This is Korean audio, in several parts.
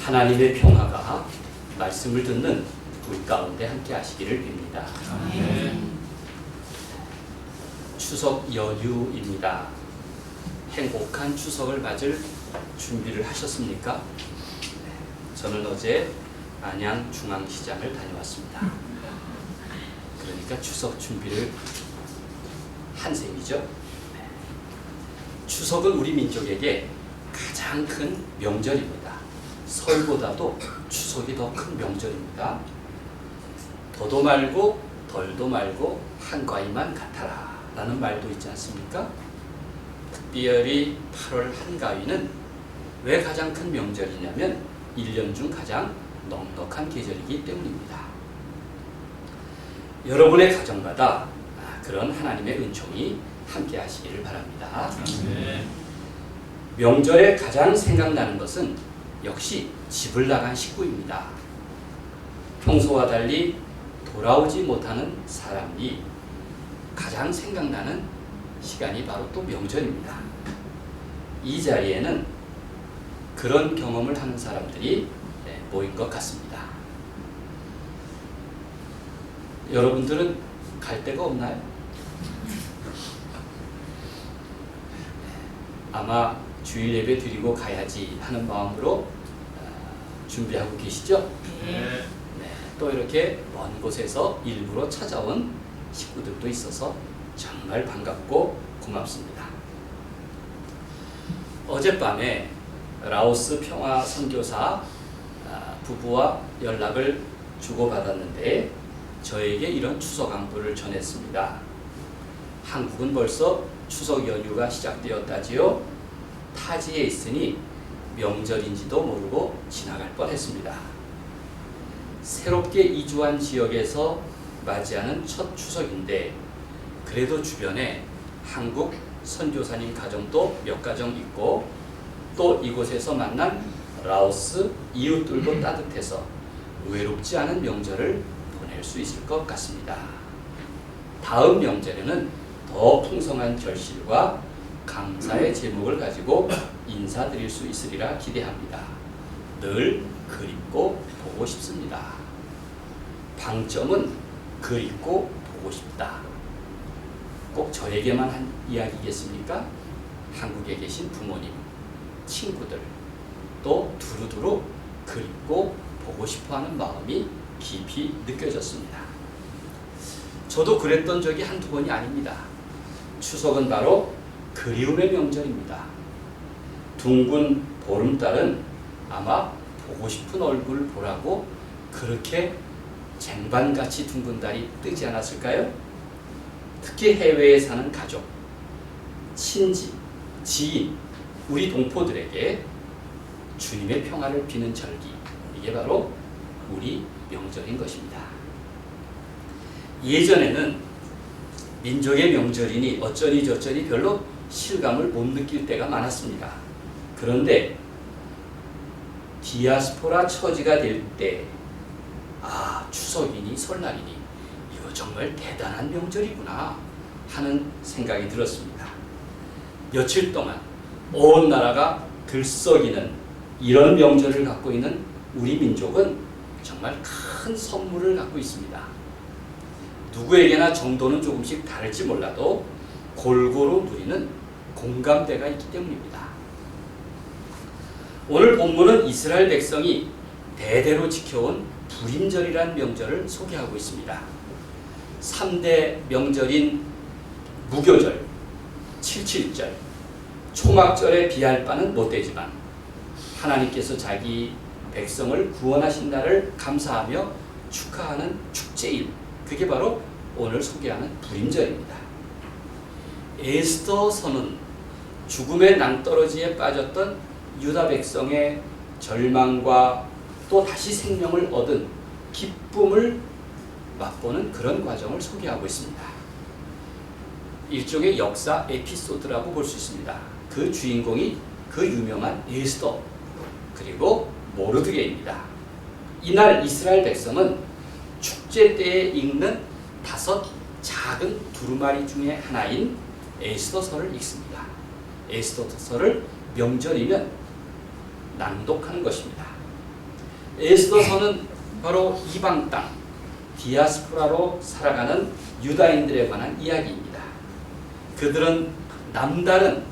하나님의 평화가 말씀을 듣는 우리 가운데 함께 하시기를 빕니다. 추석 연휴입니다. 행복한 추석을 맞을 준비를 하셨습니까? 저는 어제 안양 중앙시장을 다녀왔습니다. 그러니까 추석 준비를 한 셈이죠. 추석은 우리 민족에게 가장 큰 명절입니다. 설보다도 추석이 더 큰 명절입니다. 더도 말고 덜도 말고 한가위만 같아라 라는 말도 있지 않습니까? 특별히 8월 한가위는 왜 가장 큰 명절이냐면 1년 중 가장 넉넉한 계절이기 때문입니다. 여러분의 가정마다 그런 하나님의 은총이 함께 하시기를 바랍니다. 명절에 가장 생각나는 것은 역시 집을 나간 식구입니다. 평소와 달리 돌아오지 못하는 사람이 가장 생각나는 시간이 바로 또 명절입니다. 이 자리에는 그런 경험을 하는 사람들이 모인 것 같습니다. 여러분들은 갈 데가 없나요? 아마 주일 예배 드리고 가야지 하는 마음으로 준비하고 계시죠? 네. 또 이렇게 먼 곳에서 일부러 찾아온 식구들도 있어서 정말 반갑고 고맙습니다. 어젯밤에 라오스 평화 선교사 부부와 연락을 주고받았는데 저에게 이런 추석 안부를 전했습니다. 한국은 벌써 추석 연휴가 시작되었다지요. 타지에 있으니 명절인지도 모르고 지나갈 뻔했습니다. 새롭게 이주한 지역에서 맞이하는 첫 추석인데 그래도 주변에 한국 선교사님 가정도 몇 가정 있고 또 이곳에서 만난 라오스 이웃들도 따뜻해서 외롭지 않은 명절을 보낼 수 있을 것 같습니다. 다음 명절에는 더 풍성한 결실과 감사의 제목을 가지고 인사드릴 수 있으리라 기대합니다. 늘 그립고 보고 싶습니다. 방점은 그립고 보고 싶다. 꼭 저에게만 한 이야기겠습니까? 한국에 계신 부모님, 친구들 또 두루두루 그립고 보고 싶어하는 마음이 깊이 느껴졌습니다. 저도 그랬던 적이 한두 번이 아닙니다. 추석은 바로 그리움의 명절입니다. 둥근 보름달은 아마 보고 싶은 얼굴 보라고 그렇게 쟁반같이 둥근 달이 뜨지 않았을까요? 특히 해외에 사는 가족, 친지, 지인, 우리 동포들에게 주님의 평화를 비는 절기, 이게 바로 우리 명절인 것입니다. 예전에는 민족의 명절이니 어쩌니 저쩌니 별로 실감을 못 느낄 때가 많았습니다. 그런데 디아스포라 처지가 될 때 추석이니 설날이니 이거 정말 대단한 명절이구나 하는 생각이 들었습니다. 며칠 동안 온 나라가 들썩이는 이런 명절을 갖고 있는 우리 민족은 정말 큰 선물을 갖고 있습니다. 누구에게나 정도는 조금씩 다를지 몰라도 골고루 누리는 공감대가 있기 때문입니다. 오늘 본문은 이스라엘 백성이 대대로 지켜온 불임절이라는 명절을 소개하고 있습니다. 3대 명절인 무교절, 칠칠절, 초막절에 비할 바는 못되지만 하나님께서 자기 백성을 구원하신 날을 감사하며 축하하는 축제일, 그게 바로 오늘 소개하는 불임절입니다. 에스더서는 죽음의 낭떠러지에 빠졌던 유다 백성의 절망과 또 다시 생명을 얻은 기쁨을 맛보는 그런 과정을 소개하고 있습니다. 일종의 역사 에피소드라고 볼 수 있습니다. 그 주인공이 그 유명한 에스더 그리고 모르드게입니다. 이날 이스라엘 백성은 축제 때에 읽는 5 작은 두루마리 중에 하나인 에스더서를 읽습니다. 에스더서를 명절이면 낭독하는 것입니다. 에스더서는 바로 이방 땅, 디아스포라로 살아가는 유다인들에 관한 이야기입니다. 그들은 남다른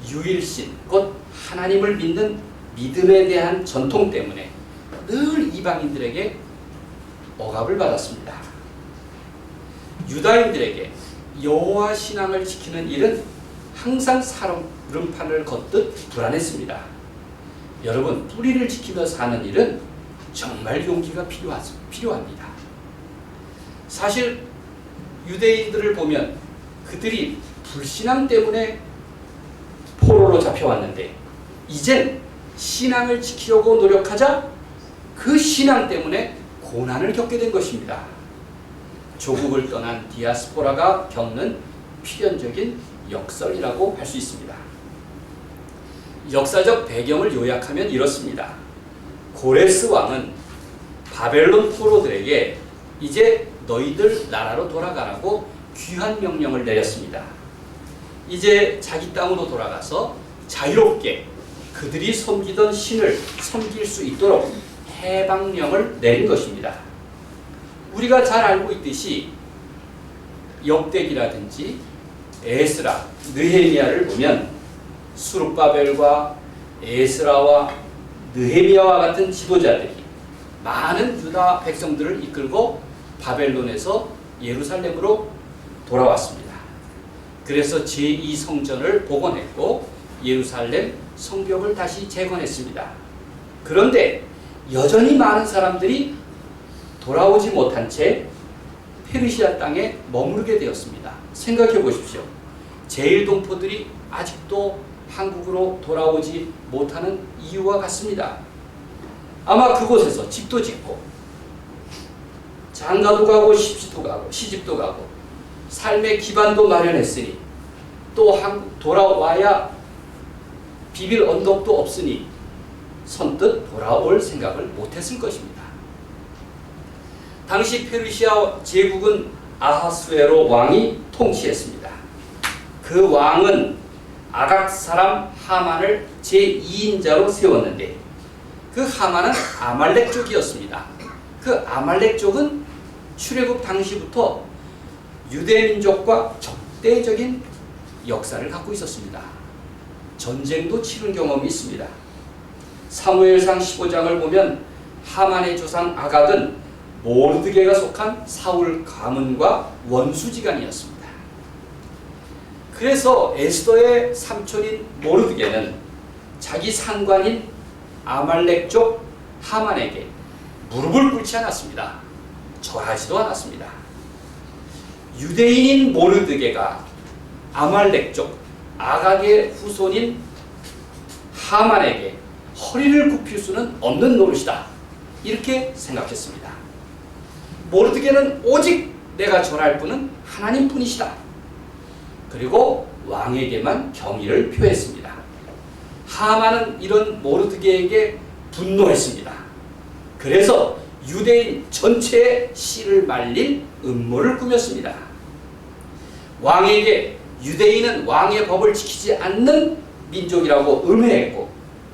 유일신, 곧 하나님을 믿는 믿음에 대한 전통 때문에 늘 이방인들에게 억압을 받았습니다. 유다인들에게 여호와 신앙을 지키는 일은 항상 살얼음판을 걷듯 불안했습니다. 여러분, 뿌리를 지키며 사는 일은 정말 용기가 필요합니다. 사실 유대인들을 보면 그들이 불신앙 때문에 포로로 잡혀왔는데 이젠 신앙을 지키려고 노력하자 그 신앙 때문에 고난을 겪게 된 것입니다. 조국을 떠난 디아스포라가 겪는 필연적인 역설이라고 할 수 있습니다. 역사적 배경을 요약하면 이렇습니다. 고레스 왕은 바벨론 포로들에게 이제 너희들 나라로 돌아가라고 귀한 명령을 내렸습니다. 이제 자기 땅으로 돌아가서 자유롭게 그들이 섬기던 신을 섬길 수 있도록 해방령을 내린 것입니다. 우리가 잘 알고 있듯이 역대기라든지 에스라, 느헤미야를 보면 수룹바벨과 에스라와 느헤미야와 같은 지도자들이 많은 유다 백성들을 이끌고 바벨론에서 예루살렘으로 돌아왔습니다. 그래서 제2성전을 복원했고 예루살렘 성벽을 다시 재건했습니다. 그런데 여전히 많은 사람들이 돌아오지 못한 채 페르시아 땅에 머무르게 되었습니다. 생각해 보십시오. 제1동포들이 아직도 한국으로 돌아오지 못하는 이유와 같습니다. 아마 그곳에서 집도 짓고 장가도 가고 시집도 가고 삶의 기반도 마련했으니 또 한국 돌아와야 비빌 언덕도 없으니 선뜻 돌아올 생각을 못했을 것입니다. 당시 페르시아 제국은 아하수에로 왕이 통치했습니다. 그 왕은 아각 사람 하만을 제2인자로 세웠는데 그 하만은 아말렉족이었습니다. 그 아말렉족은 출애굽 당시부터 유대민족과 적대적인 역사를 갖고 있었습니다. 전쟁도 치른 경험이 있습니다. 사무엘상 15장을 보면 하만의 조상 아각은 모르드게가 속한 사울 가문과 원수지간이었습니다. 그래서 에스더의 삼촌인 모르드게는 자기 상관인 아말렉족 하만에게 무릎을 꿇지 않았습니다. 절하지도 않았습니다. 유대인인 모르드게가 아말렉족 아각의 후손인 하만에게 허리를 굽힐 수는 없는 노릇이다. 이렇게 생각했습니다. 모르드게는 오직 내가 절할 분은 하나님뿐이시다. 그리고 왕에게만 경의를 표했습니다. 하만은 이런 모르드게에게 분노했습니다. 그래서 유대인 전체의 씨를 말릴 음모를 꾸몄습니다. 왕에게 유대인은 왕의 법을 지키지 않는 민족이라고 음해했고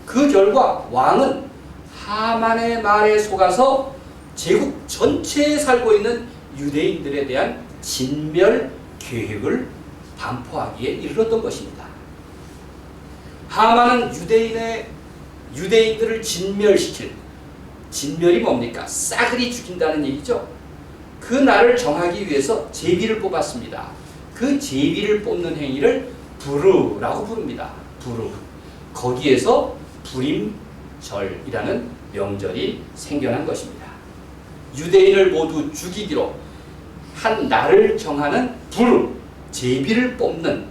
그 결과 왕은 하만의 말에 속아서 제국 전체에 살고 있는 유대인들에 대한 진멸 계획을 반포하기에 이르렀던 것입니다. 하만은 유대인들을 진멸이 뭡니까? 싸그리 죽인다는 얘기죠. 그 날을 정하기 위해서 제비를 뽑았습니다. 그 제비를 뽑는 행위를 부르라고 부릅니다. 부르. 거기에서 불임절이라는 명절이 생겨난 것입니다. 유대인을 모두 죽이기로 한 날을 정하는 부르, 제비를 뽑는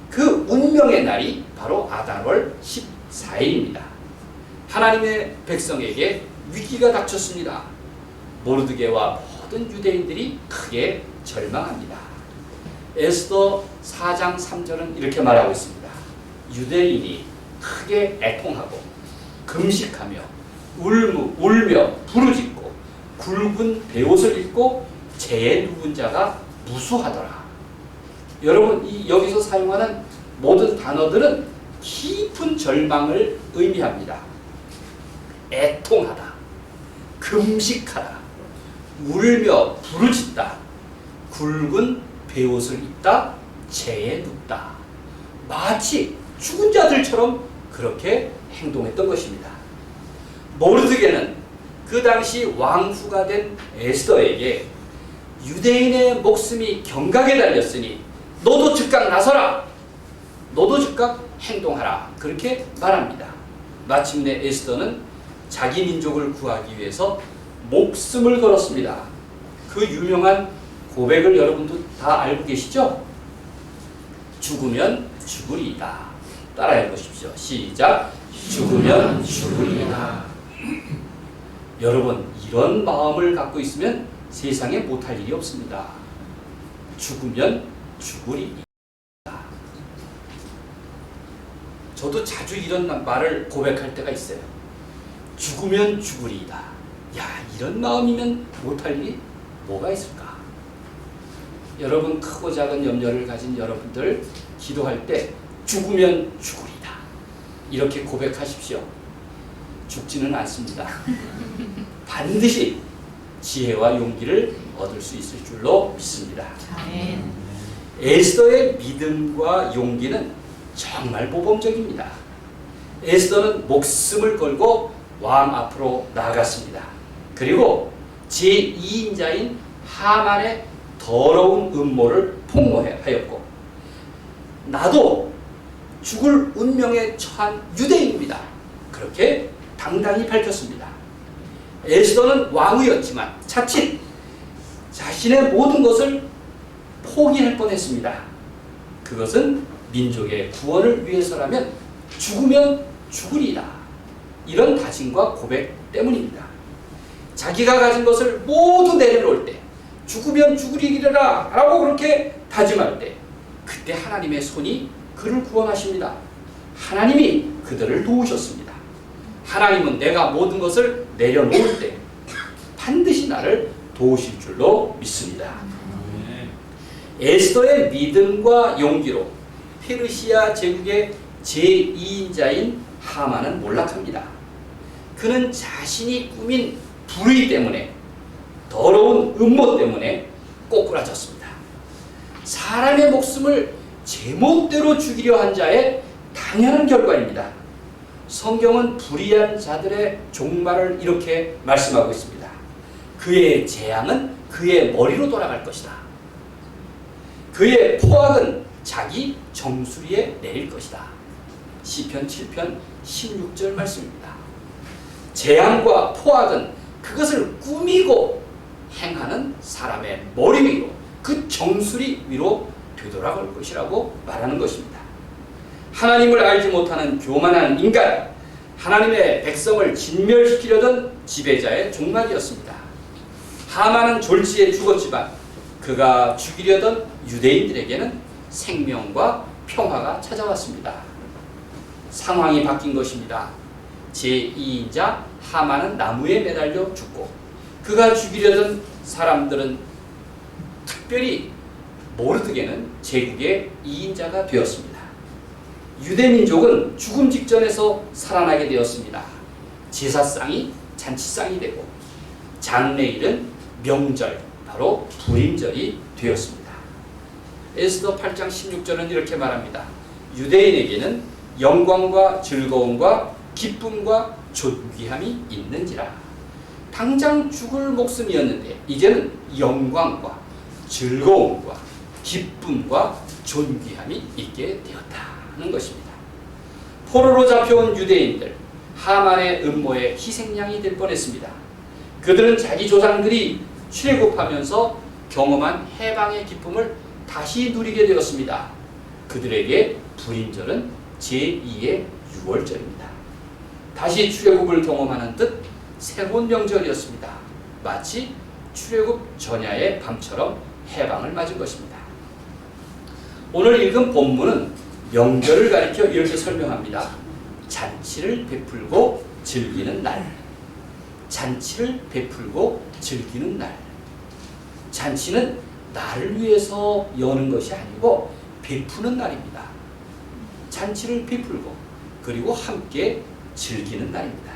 그 운명의 날이 바로 아달월 14일입니다. 하나님의 백성에게 위기가 닥쳤습니다. 모르드게와 모든 유대인들이 크게 절망합니다. 에스더 4장 3절은 이렇게 말하고 있습니다. 유대인이 크게 애통하고 금식하며 울며 부르짖고 굵은 베옷을 입고 재에 누운 자가 무수하더라. 여러분, 여기서 사용하는 모든 단어들은 깊은 절망을 의미합니다. 애통하다, 금식하다, 울며 부르짖다, 굵은 베옷을 입다, 재에 눕다. 마치 죽은 자들처럼 그렇게 행동했던 것입니다. 모르드게는 그 당시 왕후가 된 에스더에게 유대인의 목숨이 경각에 달렸으니 너도 즉각 나서라, 너도 즉각 행동하라, 그렇게 말합니다. 마침내 에스더는 자기 민족을 구하기 위해서 목숨을 걸었습니다. 그 유명한 고백을 여러분도 다 알고 계시죠? 죽으면 죽으리이다. 따라해 보십시오. 시작. 죽으면 죽으리이다. 여러분, 이런 마음을 갖고 있으면 세상에 못할 일이 없습니다. 죽으면 죽으리이다. 저도 자주 이런 말을 고백할 때가 있어요. 죽으면 죽으리이다. 야, 이런 마음이면 못할 일이 뭐가 있을까? 여러분, 크고 작은 염려를 가진 여러분들, 기도할 때 죽으면 죽으리이다, 이렇게 고백하십시오. 죽지는 않습니다. 반드시 지혜와 용기를 얻을 수 있을 줄로 믿습니다. 에스더의 믿음과 용기는 정말 모범적입니다. 에스더는 목숨을 걸고 왕 앞으로 나아갔습니다. 그리고 제2인자인 하만의 더러운 음모를 폭로하였고, 나도 죽을 운명에 처한 유대인입니다, 그렇게 당당히 밝혔습니다. 에스더는 왕후였지만 자칫 자신의 모든 것을 포기할 뻔했습니다. 그것은 민족의 구원을 위해서라면 죽으면 죽으리이다, 이런 다짐과 고백 때문입니다. 자기가 가진 것을 모두 내려놓을 때, 죽으면 죽으리라 라고 그렇게 다짐할 때, 그때 하나님의 손이 그를 구원하십니다. 하나님이 그들을 도우셨습니다. 하나님은 내가 모든 것을 내려놓을 때 반드시 나를 도우실 줄로 믿습니다. 에스더의 믿음과 용기로 페르시아 제국의 제2인자인 하만은 몰락합니다. 그는 자신이 꾸민 불의 때문에, 더러운 음모 때문에 꼬꾸라졌습니다. 사람의 목숨을 제멋대로 죽이려 한 자의 당연한 결과입니다. 성경은 불의한 자들의 종말을 이렇게 말씀하고 있습니다. 그의 재앙은 그의 머리로 돌아갈 것이다. 그의 포악은 자기 정수리에 내릴 것이다. 시편 7편 16절 말씀입니다. 재앙과 포악은 그것을 꾸미고 행하는 사람의 머리 위로, 그 정수리 위로 되돌아갈 것이라고 말하는 것입니다. 하나님을 알지 못하는 교만한 인간, 하나님의 백성을 진멸시키려던 지배자의 종말이었습니다. 하만은 졸지에 죽었지만 그가 죽이려던 유대인들에게는 생명과 평화가 찾아왔습니다. 상황이 바뀐 것입니다. 제2인자 하만은 나무에 매달려 죽고, 그가 죽이려던 사람들은, 특별히 모르드게는 제국의 2인자가 되었습니다. 유대민족은 죽음 직전에서 살아나게 되었습니다. 제사상이 잔치상이 되고, 장례일은 명절, 바로 불임절이 되었습니다. 에스더 8장 16절은 이렇게 말합니다. 유대인에게는 영광과 즐거움과 기쁨과 존귀함이 있는지라. 당장 죽을 목숨이었는데 이제는 영광과 즐거움과 기쁨과 존귀함이 있게 되었다는 것입니다. 포로로 잡혀온 유대인들, 하만의 음모의 희생양이 될 뻔했습니다. 그들은 자기 조상들이 출애굽하면서 경험한 해방의 기쁨을 다시 누리게 되었습니다. 그들에게 불임절은 제2의 6월절입니다. 다시 출애굽을 경험하는 듯 새로운 명절이었습니다. 마치 출애굽 전야의 밤처럼 해방을 맞은 것입니다. 오늘 읽은 본문은 명절을 가리켜 이렇게 설명합니다. 잔치를 베풀고 즐기는 날. 잔치를 베풀고 즐기는 날. 잔치는 나를 위해서 여는 것이 아니고 베푸는 날입니다. 잔치를 베풀고 그리고 함께 즐기는 날입니다.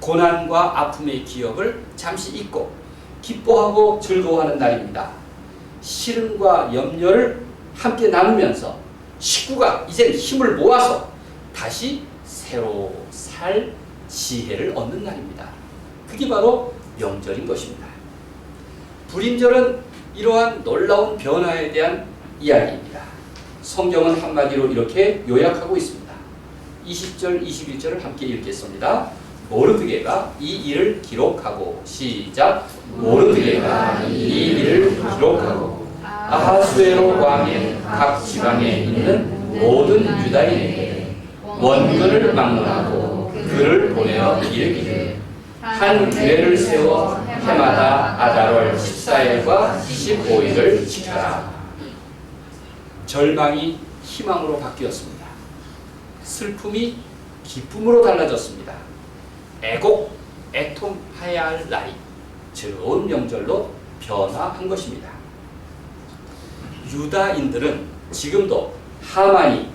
고난과 아픔의 기억을 잠시 잊고 기뻐하고 즐거워하는 날입니다. 시름과 염려를 함께 나누면서 식구가 이제 힘을 모아서 다시 새로 살 지혜를 얻는 날입니다. 그게 바로 명절인 것입니다. 불임절은 이러한 놀라운 변화에 대한 이야기입니다. 성경은 한마디로 이렇게 요약하고 있습니다. 20절, 21절을 함께 읽겠습니다. 모르드게가 이 일을 기록하고 시작. 모르드게가 이 일을 기록하고 아하수에로 왕의 각 지방에 있는 모든 유다인에게 원근을 막론하고 그를 보내어 이르기를 한 규례를 세워 해마다 아달월 14일과 15일을 지켜라. 절망이 희망으로 바뀌었습니다. 슬픔이 기쁨으로 달라졌습니다. 애곡, 애통해야 할 날이 즐거운 명절로 변화한 것입니다. 유다인들은 지금도 하만이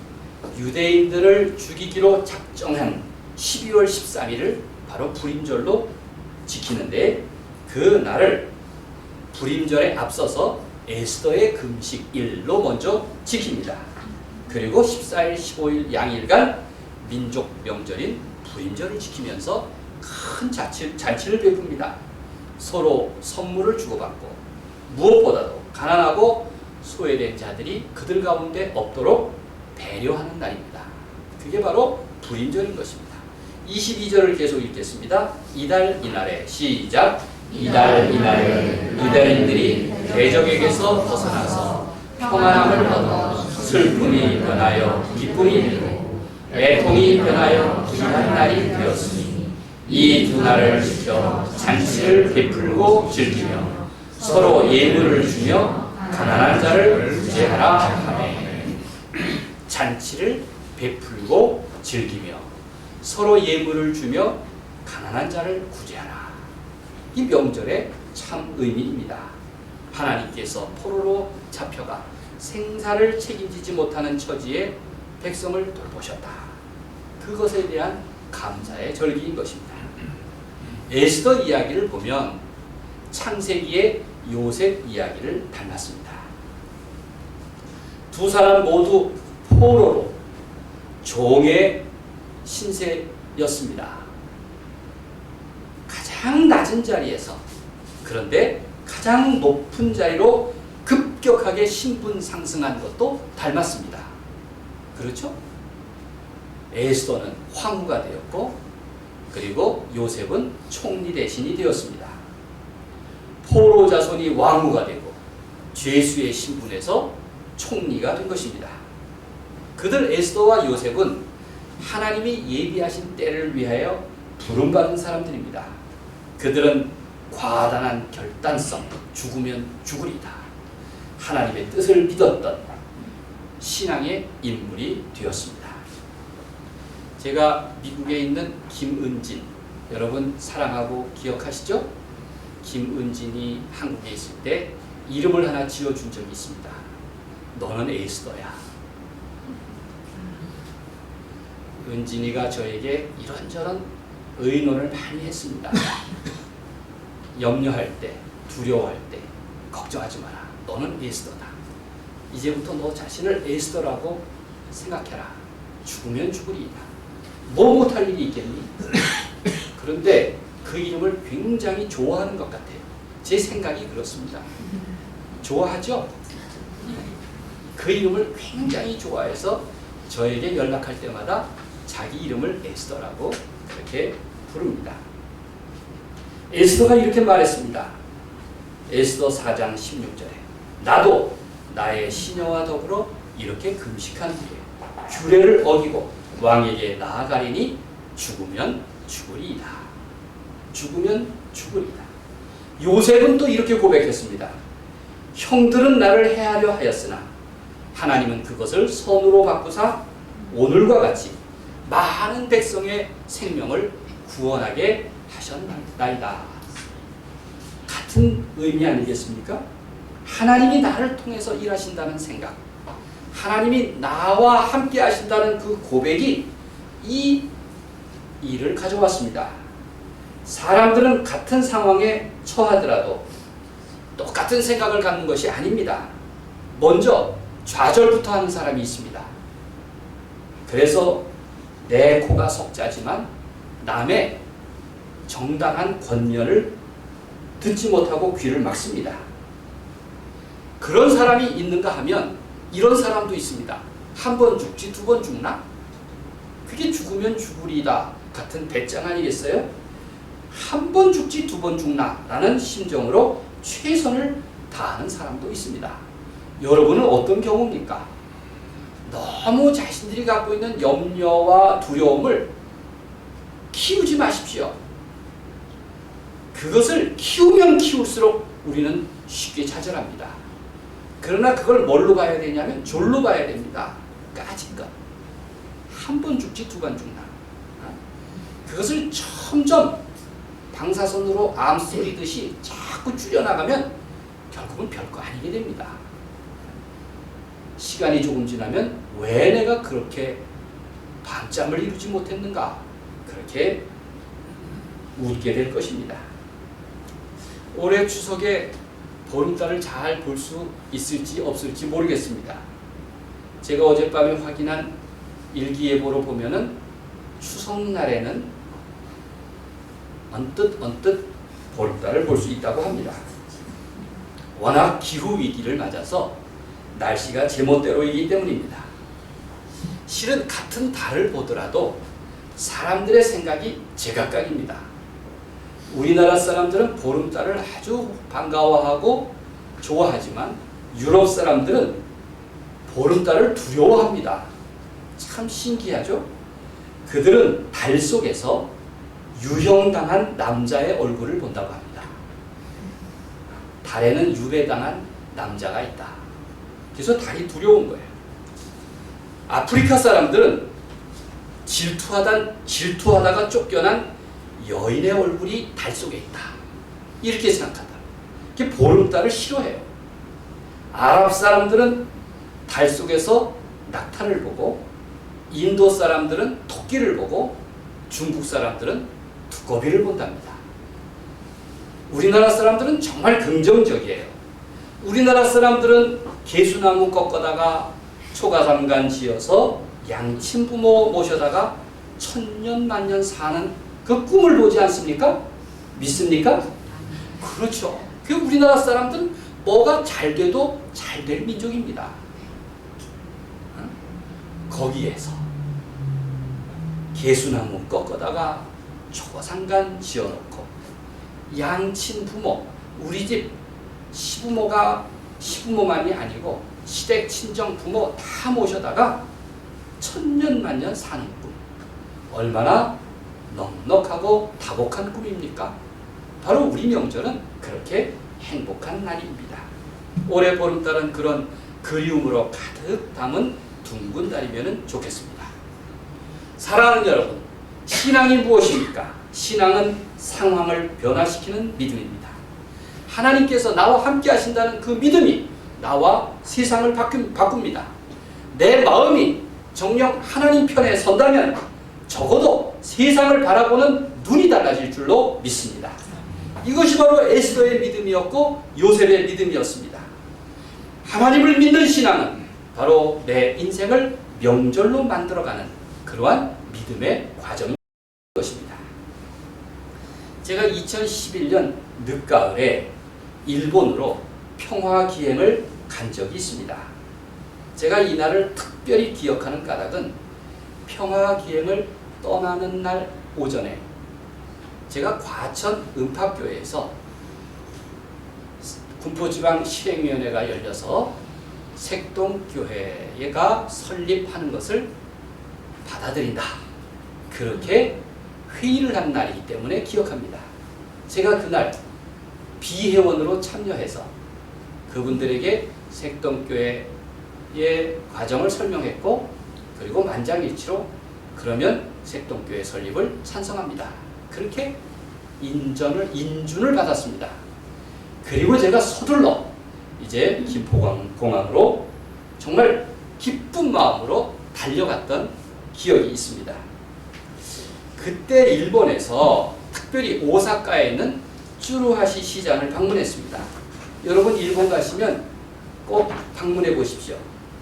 유대인들을 죽이기로 작정한 12월 13일을 바로 불임절로 지키는데 그 날을 불임절에 앞서서 에스더의 금식일로 먼저 지킵니다. 그리고 14일, 15일 양일간 민족 명절인 불임절을 지키면서 큰 잔치를 베풉니다. 서로 선물을 주고받고 무엇보다도 가난하고 소외된 자들이 그들 가운데 없도록 배려하는 날입니다. 그게 바로 불임절인 것입니다. 22절을 계속 읽겠습니다. 이달 이날에 시작. 이달 이날에 유대인들이 대적에게서 벗어나서 평안함을 얻어 슬픔이 변하여 기쁨이 되고 애통이 변하여 기한 날이 되었으니 이 두 날을 지켜 잔치를 베풀고 즐기며 서로 예물을 주며 가난한 자를 구제하라 하매. 잔치를 베풀고 즐기며 서로 예물을 주며 가난한 자를 구제하라. 이 명절의 참 의미입니다. 하나님께서 포로로 잡혀가 생사를 책임지지 못하는 처지에 백성을 돌보셨다. 그것에 대한 감사의 절기인 것입니다. 에스더 이야기를 보면 창세기의 요셉 이야기를 닮았습니다. 두 사람 모두 포로로 종의 신세였습니다. 가장 낮은 자리에서 그런데 가장 높은 자리로 급격하게 신분 상승한 것도 닮았습니다. 그렇죠? 에스더는 황후가 되었고 그리고 요셉은 총리 대신이 되었습니다. 포로 자손이 왕후가 되고 죄수의 신분에서 총리가 된 것입니다. 그들 에스더와 요셉은 하나님이 예비하신 때를 위하여 부름받은 사람들입니다. 그들은 과단한 결단성, 죽으면 죽으리다. 하나님의 뜻을 믿었던 신앙의 인물이 되었습니다. 제가 미국에 있는 김은진, 여러분 사랑하고 기억하시죠? 김은진이 한국에 있을 때 이름을 하나 지어준 적이 있습니다. 너는 에스더야. 은진이가 저에게 이런저런 의논을 많이 했습니다. 염려할 때, 두려워할 때 걱정하지 마라. 너는 에스더다. 이제부터 너 자신을 에스더라고 생각해라. 죽으면 죽으리이다. 뭐 못할 일이 있겠니? 그런데 그 이름을 굉장히 좋아하는 것 같아요. 제 생각이 그렇습니다. 좋아하죠? 그 이름을 굉장히 좋아해서 저에게 연락할 때마다 자기 이름을 에스더라고 그렇게 부릅니다. 에스더가 이렇게 말했습니다. 에스더 4장 16절에 나도 나의 시녀와 더불어 이렇게 금식한 후에 규례를 어기고 왕에게 나아가리니 죽으면 죽으리이다. 죽으면 죽으리이다. 요셉은 또 이렇게 고백했습니다. 형들은 나를 해하려 하였으나 하나님은 그것을 선으로 바꾸사 오늘과 같이 많은 백성의 생명을 구원하게 하셨나이다. 같은 의미 아니겠습니까? 하나님이 나를 통해서 일하신다는 생각, 하나님이 나와 함께 하신다는 그 고백이 이 일을 가져왔습니다. 사람들은 같은 상황에 처하더라도 똑같은 생각을 갖는 것이 아닙니다. 먼저 좌절부터 하는 사람이 있습니다. 그래서 내 코가 석자지만 남의 정당한 권면을 듣지 못하고 귀를 막습니다. 그런 사람이 있는가 하면 이런 사람도 있습니다. 한 번 죽지 두 번 죽나? 그게 죽으면 죽으리다 같은 배짱 아니겠어요? 한 번 죽지 두 번 죽나? 라는 심정으로 최선을 다하는 사람도 있습니다. 여러분은 어떤 경우입니까? 너무 자신들이 갖고 있는 염려와 두려움을 키우지 마십시오. 그것을 키우면 키울수록 우리는 쉽게 좌절합니다. 그러나 그걸 뭘로 봐야 되냐면 졸로 봐야 됩니다. 까짓 것. 한 번 죽지 두 번 죽나. 그것을 점점 방사선으로 암 쏘리듯이 자꾸 줄여나가면 결국은 별거 아니게 됩니다. 시간이 조금 지나면 왜 내가 그렇게 밤잠을 이루지 못했는가? 그렇게 웃게 될 것입니다. 올해 추석에 보름달을 잘 볼 수 있을지 없을지 모르겠습니다. 제가 어젯밤에 확인한 일기예보로 보면은 추석날에는 언뜻 보름달을 볼 수 있다고 합니다. 워낙 기후위기를 맞아서 날씨가 제멋대로이기 때문입니다. 실은 같은 달을 보더라도 사람들의 생각이 제각각입니다. 우리나라 사람들은 보름달을 아주 반가워하고 좋아하지만 유럽 사람들은 보름달을 두려워합니다. 참 신기하죠? 그들은 달 속에서 유형당한 남자의 얼굴을 본다고 합니다. 달에는 유배당한 남자가 있다. 그래서 달이 두려운 거예요. 아프리카 사람들은 질투하다가 쫓겨난 여인의 얼굴이 달 속에 있다. 이렇게 생각한다. 그게 보름달을 싫어해요. 아랍 사람들은 달 속에서 낙타를 보고, 인도 사람들은 토끼를 보고, 중국 사람들은 두꺼비를 본답니다. 우리나라 사람들은 정말 긍정적이에요. 우리나라 사람들은 개수나무 꺾어다가 초가삼간 지어서 양친부모 모셔다가 천년만년 사는 그 꿈을 보지 않습니까? 믿습니까? 그렇죠. 그 우리나라 사람들은 뭐가 잘 돼도 잘 될 민족입니다. 거기에서 개수나무 꺾어다가 초가삼간 지어놓고 양친부모, 우리 집 시부모만이 아니고 시댁 친정 부모 다 모셔다가 천년만년 사는 꿈. 얼마나 넉넉하고 다복한 꿈입니까? 바로 우리 명절은 그렇게 행복한 날입니다. 올해 보름달은 그런 그리움으로 가득 담은 둥근 달이면 좋겠습니다. 사랑하는 여러분, 신앙이 무엇입니까? 신앙은 상황을 변화시키는 믿음입니다. 하나님께서 나와 함께 하신다는 그 믿음이 나와 세상을 바꿉니다. 내 마음이 정녕 하나님 편에 선다면 적어도 세상을 바라보는 눈이 달라질 줄로 믿습니다. 이것이 바로 에스더의 믿음이었고 요셉의 믿음이었습니다. 하나님을 믿는 신앙은 바로 내 인생을 명절로 만들어가는 그러한 믿음의 과정인 것입니다. 제가 2011년 늦가을에 일본으로 평화기행을 간 적이 있습니다. 제가 이날을 특별히 기억하는 까닭은 평화기행을 떠나는 날 오전에 제가 과천 음파교회에서 군포지방 실행위원회가 열려서 색동교회가 설립하는 것을 받아들인다. 그렇게 회의를 한 날이기 때문에 기억합니다. 제가 그날 비회원으로 참여해서 그분들에게 색동교회의 과정을 설명했고, 그리고 만장일치로 그러면 색동교회 설립을 찬성합니다. 그렇게 인준을 받았습니다. 그리고 제가 서둘러 이제 김포공항으로 정말 기쁜 마음으로 달려갔던 기억이 있습니다. 그때 일본에서 특별히 오사카에 있는 쭈루하시 시장을 방문했습니다. 여러분 일본 가시면 꼭 방문해 보십시오.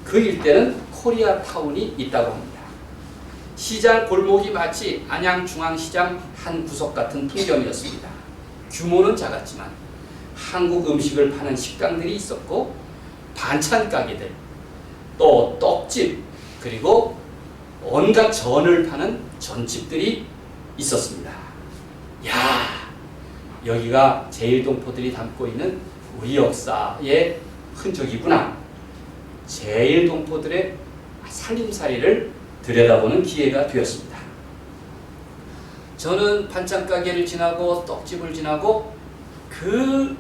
그 일대는 코리아타운이 있다고 합니다. 시장 골목이 마치 안양중앙시장 한 구석 같은 풍경이었습니다. 규모는 작았지만 한국 음식을 파는 식당들이 있었고 반찬 가게들, 또 떡집, 그리고 온갖 전을 파는 전집들이 있었습니다. 야, 여기가 제일동포들이 담고 있는 우리 역사의 흔적이구나. 제일동포들의 살림살이를 들여다보는 기회가 되었습니다. 저는 반찬 가게를 지나고 떡집을 지나고 그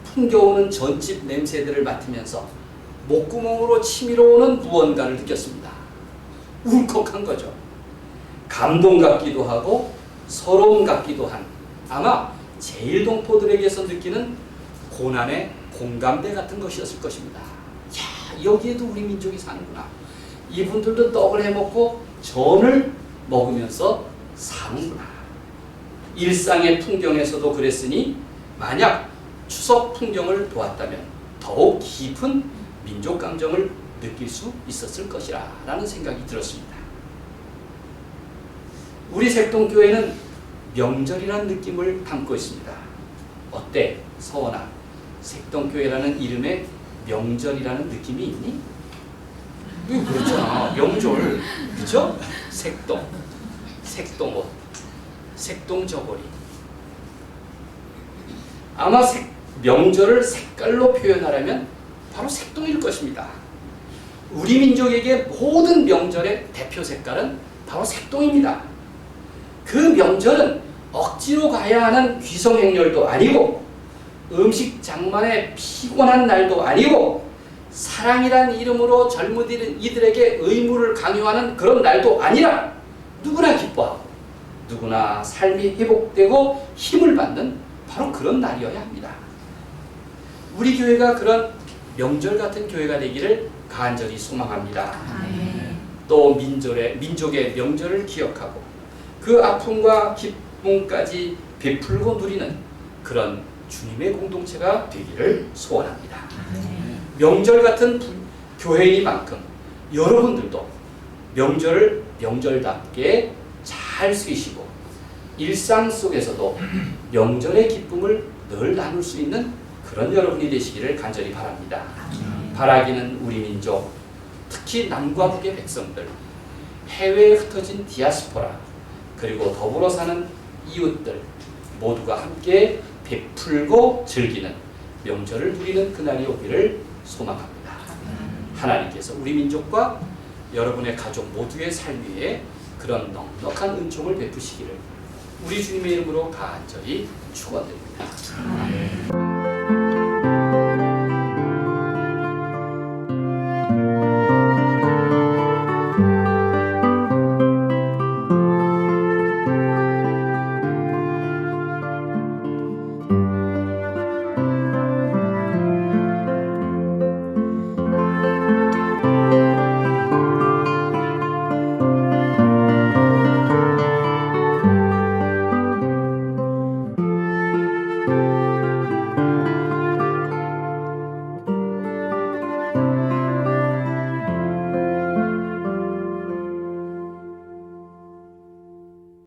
풍겨오는 전집 냄새들을 맡으면서 목구멍으로 치밀어오는 무언가를 느꼈습니다. 울컥한 거죠. 감동 같기도 하고 서러움 같기도 한, 아마 제일동포들에게서 느끼는 고난의 공감대 같은 것이었을 것입니다. 야, 여기에도 우리 민족이 사는구나. 이분들도 떡을 해먹고 전을 먹으면서 사는구나. 일상의 풍경에서도 그랬으니 만약 추석 풍경을 보았다면 더욱 깊은 민족 감정을 느낄 수 있었을 것이라 라는 생각이 들었습니다. 우리 색동교회는 명절이라는 느낌을 담고 있습니다. 어때? 서원아, 색동교회라는 이름에 명절이라는 느낌이 있니? 그렇잖아. 명절. 그렇죠? 색동, 색동옷, 색동저고리. 아마 명절을 색깔로 표현하려면 바로 색동일 것입니다. 우리 민족에게 모든 명절의 대표 색깔은 바로 색동입니다. 그 명절은 억지로 가야 하는 귀성행렬도 아니고 음식 장만에 피곤한 날도 아니고 사랑이란 이름으로 젊은이들에게 의무를 강요하는 그런 날도 아니라 누구나 기뻐하고 누구나 삶이 회복되고 힘을 받는 바로 그런 날이어야 합니다. 우리 교회가 그런 명절 같은 교회가 되기를 간절히 소망합니다. 또 민족의 명절을 기억하고 그 아픔과 기쁨까지 베풀고 누리는 그런 주님의 공동체가 되기를 소원합니다. 명절 같은 교회이만큼 여러분들도 명절을 명절답게 잘 쓰시고 일상 속에서도 명절의 기쁨을 늘 나눌 수 있는 그런 여러분이 되시기를 간절히 바랍니다. 바라기는 우리 민족, 특히 남과 북의 백성들, 해외에 흩어진 디아스포라, 그리고 더불어 사는 이웃들 모두가 함께 베풀고 즐기는 명절을 누리는 그날이 오기를 소망합니다. 하나님께서 우리 민족과 여러분의 가족 모두의 삶 위에 그런 넉넉한 은총을 베푸시기를 우리 주님의 이름으로 간절히 축원드립니다.